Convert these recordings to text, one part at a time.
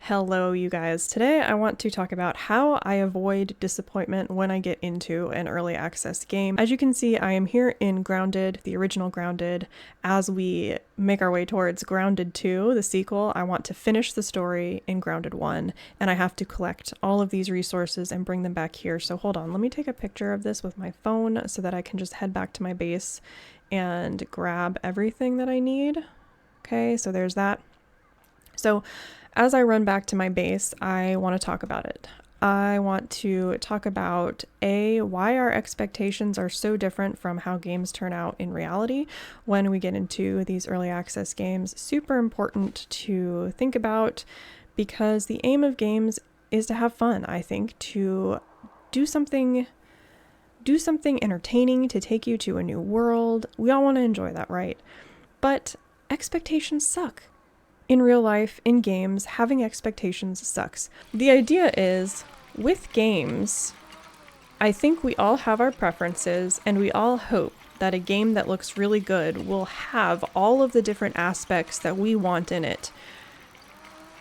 Hello, you guys. Today I want to talk about how I avoid disappointment when I get into an early access game. As you can see, I am here in Grounded, the original Grounded. As we make our way towards Grounded 2, the sequel, I want to finish the story in Grounded 1, and I have to collect all of these resources and bring them back here. So hold on, let me take a picture of this with my phone so that I can just head back to my base and grab everything that I need. Okay, so there's that. So as I run back to my base, I want to talk about it. I want to talk about why our expectations are so different from how games turn out in reality when we get into these early access games. Super important to think about because the aim of games is to have fun, I think, to do something entertaining, to take you to a new world. We all want to enjoy that, right? But expectations suck. In real life, in games, having expectations sucks. The idea is, with games, I think we all have our preferences, and we all hope that a game that looks really good will have all of the different aspects that we want in it,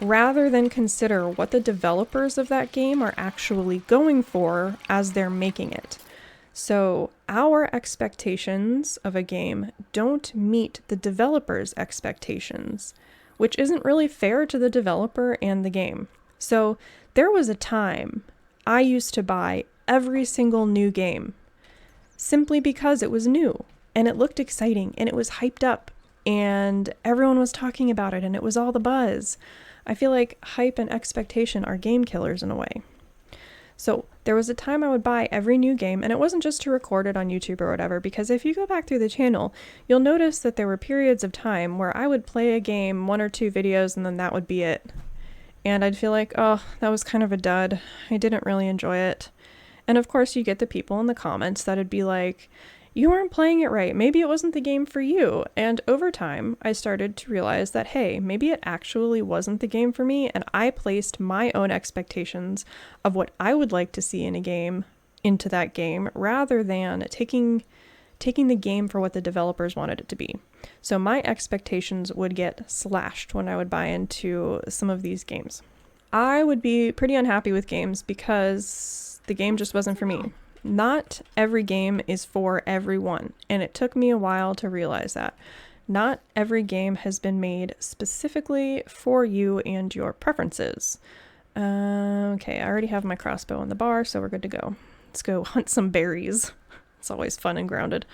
rather than consider what the developers of that game are actually going for as they're making it. So our expectations of a game don't meet the developer's expectations, which isn't really fair to the developer and the game. So there was a time I used to buy every single new game simply because it was new and it looked exciting and it was hyped up and everyone was talking about it and it was all the buzz. I feel like hype and expectation are game killers in a way. So there was a time I would buy every new game, and it wasn't just to record it on YouTube or whatever, because if you go back through the channel, you'll notice that there were periods of time where I would play a game, 1 or 2 videos, and then that would be it. And I'd feel like, oh, that was kind of a dud. I didn't really enjoy it. And of course you get the people in the comments that'd be like, you weren't playing it right. Maybe it wasn't the game for you. And over time, I started to realize that, hey, maybe it actually wasn't the game for me. And I placed my own expectations of what I would like to see in a game into that game rather than taking the game for what the developers wanted it to be. So my expectations would get slashed when I would buy into some of these games. I would be pretty unhappy with games because the game just wasn't for me. Not every game is for everyone, and it took me a while to realize that. Not every game has been made specifically for you and your preferences. Okay, I already have my crossbow on the bar, so we're good to go. Let's go hunt some berries. It's always fun and grounded.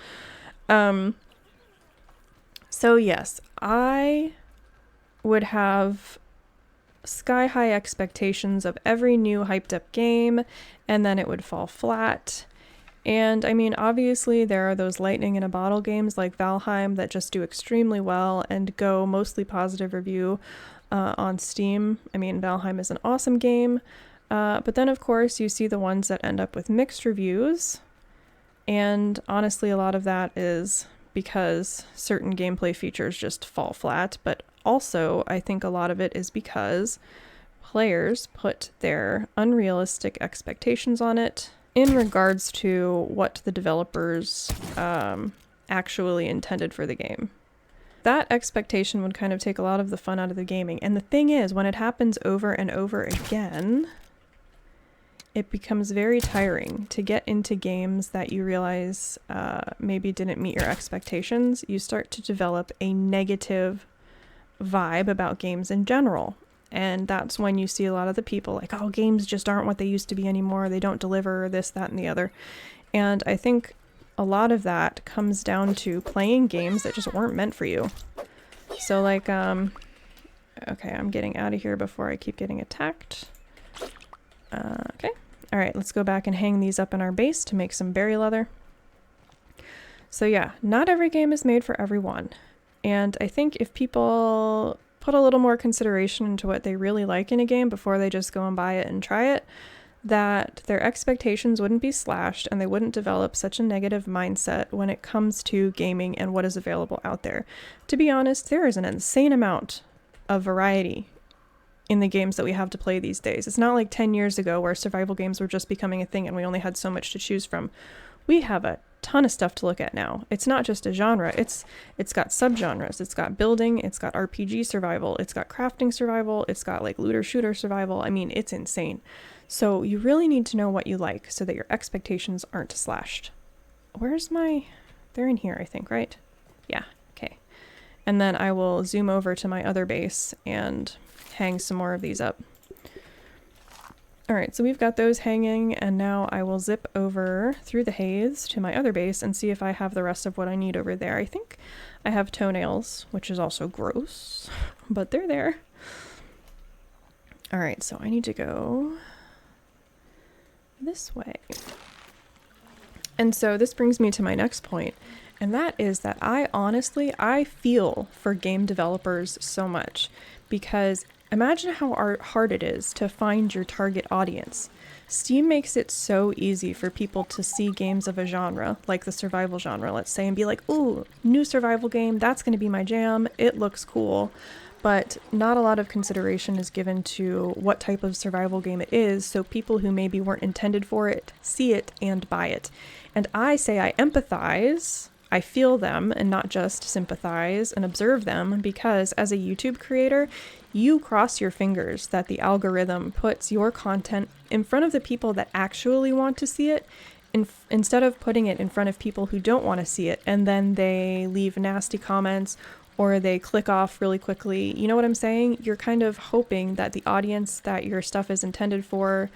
So yes, I would have sky-high expectations of every new hyped-up game, and then it would fall flat. And I mean, obviously there are those lightning in a bottle games like Valheim that just do extremely well and go mostly positive review on Steam. I mean, Valheim is an awesome game, but then of course you see the ones that end up with mixed reviews, and honestly a lot of that is because certain gameplay features just fall flat, but also I think a lot of it is because players put their unrealistic expectations on it in regards to what the developers actually intended for the game. That expectation would kind of take a lot of the fun out of the gaming. And the thing is, when it happens over and over again, it becomes very tiring to get into games that you realize maybe didn't meet your expectations. You start to develop a negative vibe about games in general. And that's when you see a lot of the people like, oh, games just aren't what they used to be anymore. They don't deliver this, that, and the other. And I think a lot of that comes down to playing games that just weren't meant for you. So like, okay, I'm getting out of here before I keep getting attacked. Okay. All right, let's go back and hang these up in our base to make some berry leather. So yeah, not every game is made for everyone. And I think if people put a little more consideration into what they really like in a game before they just go and buy it and try it, that their expectations wouldn't be slashed and they wouldn't develop such a negative mindset when it comes to gaming and what is available out there. To be honest, there is an insane amount of variety in the games that we have to play these days. It's not like 10 years ago where survival games were just becoming a thing and we only had so much to choose from. We have a ton of stuff to look at now. It's not just a genre. It's got subgenres. It's got building. It's got RPG survival. It's got crafting survival. It's got like looter shooter survival. I mean, it's insane. So you really need to know what you like so that your expectations aren't slashed. Where's my... They're in here, I think, right? Yeah, okay. And then I will zoom over to my other base and hang some more of these up. All right, so we've got those hanging, and now I will zip over through the haze to my other base and see if I have the rest of what I need over there. I think I have toenails, which is also gross, but they're there. All right, so I need to go this way. And so this brings me to my next point, and that is that I feel for game developers so much, because imagine how hard it is to find your target audience. Steam makes it so easy for people to see games of a genre, like the survival genre, let's say, and be like, ooh, new survival game, that's going to be my jam, it looks cool. But not a lot of consideration is given to what type of survival game it is, so people who maybe weren't intended for it see it and buy it. And I say I empathize, I feel them, and not just sympathize and observe them, because as a YouTube creator, you cross your fingers that the algorithm puts your content in front of the people that actually want to see it, instead of putting it in front of people who don't want to see it, and then they leave nasty comments or they click off really quickly. You know what I'm saying? You're kind of hoping that the audience that your stuff is intended for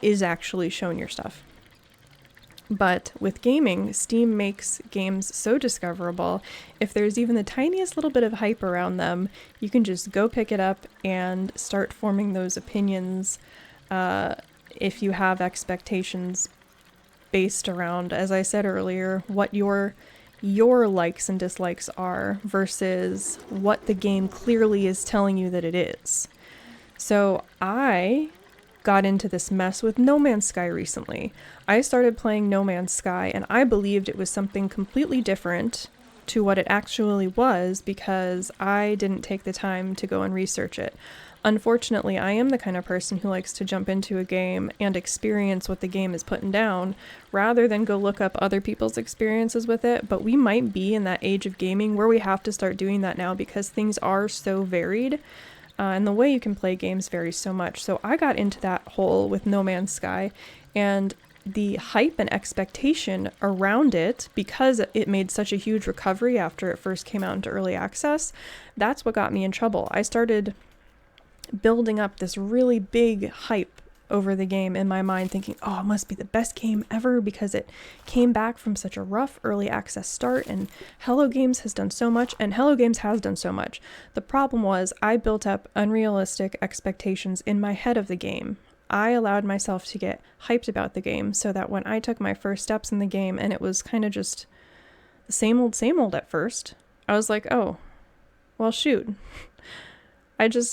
is actually shown your stuff. But with gaming, Steam makes games so discoverable. If there's even the tiniest little bit of hype around them, you can just go pick it up and start forming those opinions if you have expectations based around, as I said earlier, what your likes and dislikes are versus what the game clearly is telling you that it is. So I got into this mess with No Man's Sky recently. I started playing No Man's Sky and I believed it was something completely different to what it actually was because I didn't take the time to go and research it. Unfortunately, I am the kind of person who likes to jump into a game and experience what the game is putting down rather than go look up other people's experiences with it. But we might be in that age of gaming where we have to start doing that now because things are so varied. And the way you can play games varies so much. So I got into that hole with No Man's Sky, and the hype and expectation around it, because it made such a huge recovery after it first came out into early access, that's what got me in trouble. I started building up this really big hype over the game in my mind, thinking, oh, it must be the best game ever because it came back from such a rough early access start, and Hello Games has done so much, and Hello Games has done so much. The problem was I built up unrealistic expectations in my head of the game. I allowed myself to get hyped about the game so that when I took my first steps in the game and it was kind of just the same old at first, I was like, oh, well, shoot.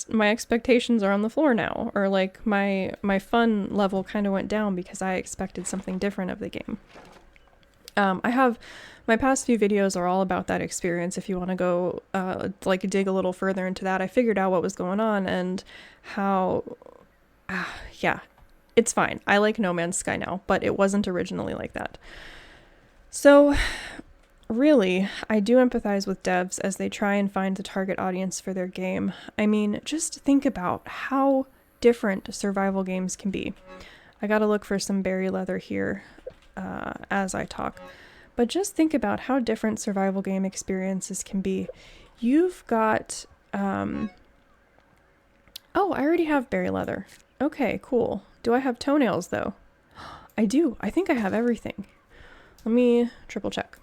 My expectations are on the floor now, or like my fun level kind of went down because I expected something different of the game. I have my past few videos are all about that experience. If you want to go dig a little further into that, I figured out what was going on and how, yeah, it's fine. I like No Man's Sky now, but it wasn't originally like that. So really, I do empathize with devs as they try and find the target audience for their game. I mean, just think about how different survival games can be. I gotta look for some berry leather here as I talk. But just think about how different survival game experiences can be. You've got... oh, I already have berry leather. Okay, cool. Do I have toenails, though? I do. I think I have everything. Let me triple check.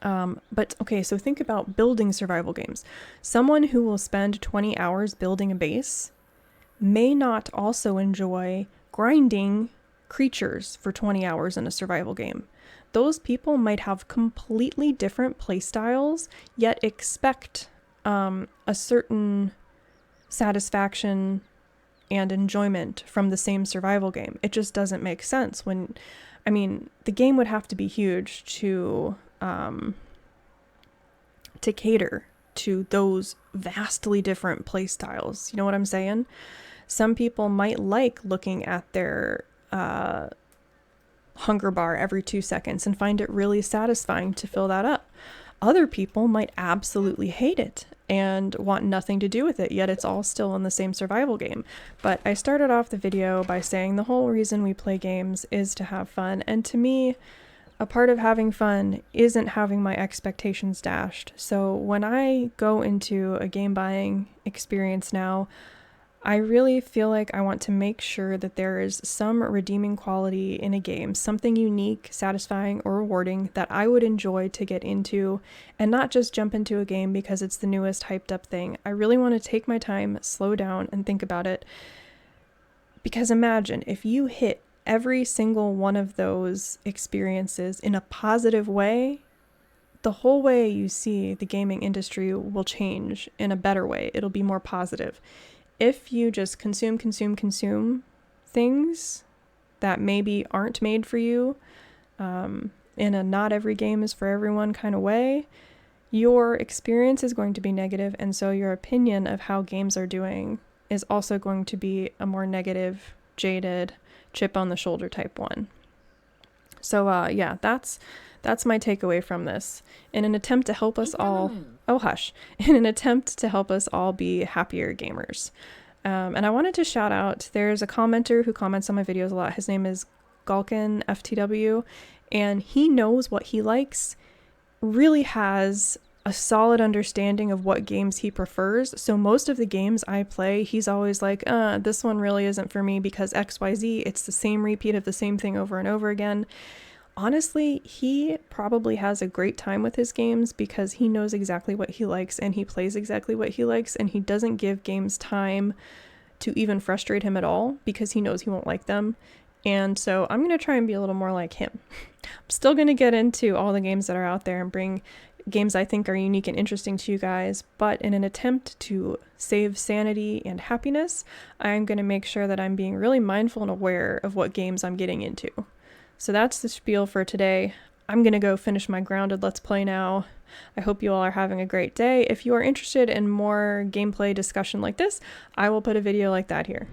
But okay, so think about building survival games. Someone who will spend 20 hours building a base may not also enjoy grinding creatures for 20 hours in a survival game. Those people might have completely different play styles, yet expect a certain satisfaction and enjoyment from the same survival game. It just doesn't make sense the game would have to be huge to cater to those vastly different play styles. You know what I'm saying? Some people might like looking at their hunger bar every 2 seconds and find it really satisfying to fill that up. Other people might absolutely hate it and want nothing to do with it, yet it's all still in the same survival game. But I started off the video by saying the whole reason we play games is to have fun, and to me, a part of having fun isn't having my expectations dashed. So when I go into a game buying experience now, I really feel like I want to make sure that there is some redeeming quality in a game, something unique, satisfying, or rewarding that I would enjoy to get into, and not just jump into a game because it's the newest hyped up thing. I really want to take my time, slow down, and think about it. Because imagine if you hit every single one of those experiences in a positive way, the whole way you see the gaming industry will change in a better way. It'll be more positive. If you just consume things that maybe aren't made for you, in a not every game is for everyone kind of way, your experience is going to be negative, and so your opinion of how games are doing is also going to be a more negative, jaded, chip on the shoulder type one. So yeah, that's my takeaway from this. In an attempt to help us all, in an attempt to help us all be happier gamers. And I wanted to shout out, there's a commenter who comments on my videos a lot. His name is Galkin FTW, and he knows what he likes, really has a solid understanding of what games he prefers. So most of the games I play, he's always like, this one really isn't for me because XYZ, it's the same repeat of the same thing over and over again. Honestly, he probably has a great time with his games because he knows exactly what he likes and he plays exactly what he likes, and he doesn't give games time to even frustrate him at all because he knows he won't like them. And so I'm going to try and be a little more like him. I'm still going to get into all the games that are out there and bring games I think are unique and interesting to you guys, but in an attempt to save sanity and happiness, I'm going to make sure that I'm being really mindful and aware of what games I'm getting into. So that's the spiel for today. I'm going to go finish my grounded Let's Play now. I hope you all are having a great day. If you are interested in more gameplay discussion like this, I will put a video like that here.